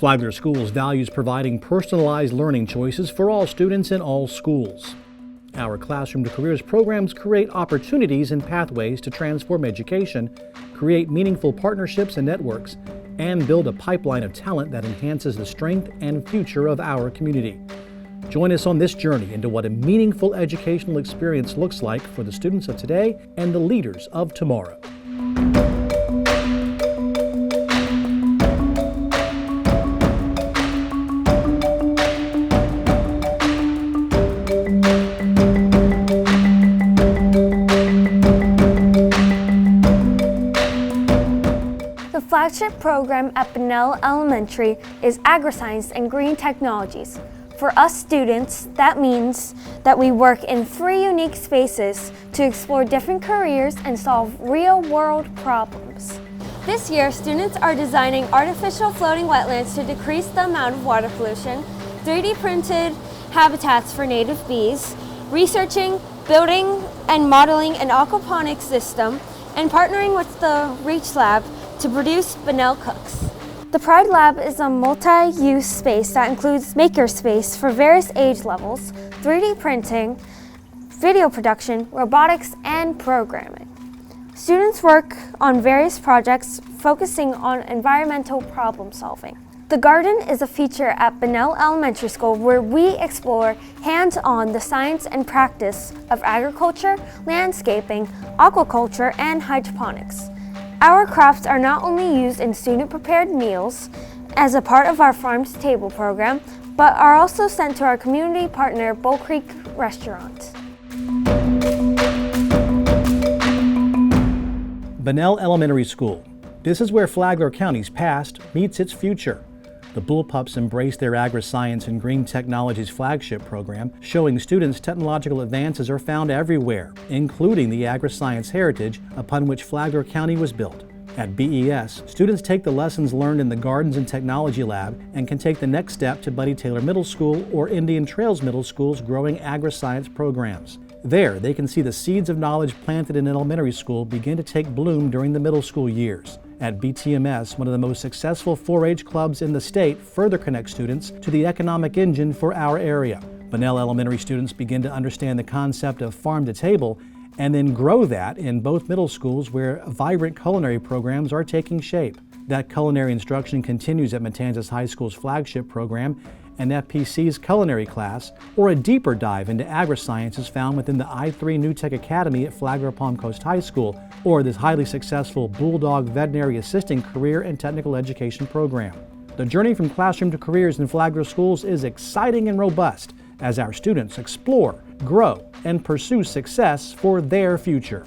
Flagler Schools values providing personalized learning choices for all students in all schools. Our Classroom to Careers programs create opportunities and pathways to transform education, create meaningful partnerships and networks, and build a pipeline of talent that enhances the strength and future of our community. Join us on this journey into what a meaningful educational experience looks like for the students of today and the leaders of tomorrow. The flagship program at Bunnell Elementary is Agriscience and Green Technologies. For us students, that means that we work in 3 unique spaces to explore different careers and solve real-world problems. This year, students are designing artificial floating wetlands to decrease the amount of water pollution, 3D printed habitats for native bees, researching, building, and modeling an aquaponics system, and partnering with the Reach Lab to produce Bunnell Cooks. The Pride Lab is a multi-use space that includes makerspace for various age levels, 3D printing, video production, robotics, and programming. Students work on various projects focusing on environmental problem solving. The Garden is a feature at Bunnell Elementary School where we explore hands-on the science and practice of agriculture, landscaping, aquaculture, and hydroponics. Our crafts are not only used in student-prepared meals as a part of our farm-to-table program, but are also sent to our community partner, Bull Creek Restaurant. Bunnell Elementary School. This is where Flagler County's past meets its future. The Bullpups embrace their Agriscience and Green Technologies flagship program, showing students technological advances are found everywhere, including the Agriscience heritage upon which Flagler County was built. At BES, students take the lessons learned in the Gardens and Technology Lab and can take the next step to Buddy Taylor Middle School or Indian Trails Middle School's growing Agriscience programs. There, they can see the seeds of knowledge planted in elementary school begin to take bloom during the middle school years. At BTMS, one of the most successful 4-H clubs in the state further connects students to the economic engine for our area. Bunnell Elementary students begin to understand the concept of farm to table and then grow that in both middle schools where vibrant culinary programs are taking shape. That culinary instruction continues at Matanzas High School's flagship program and FPC's culinary class, or a deeper dive into Agriscience is found within the I3 New Tech Academy at Flagler Palm Coast High School, or this highly successful Bulldog Veterinary Assisting Career and Technical Education program. The journey from classroom to careers in Flagler schools is exciting and robust as our students explore, grow, and pursue success for their future.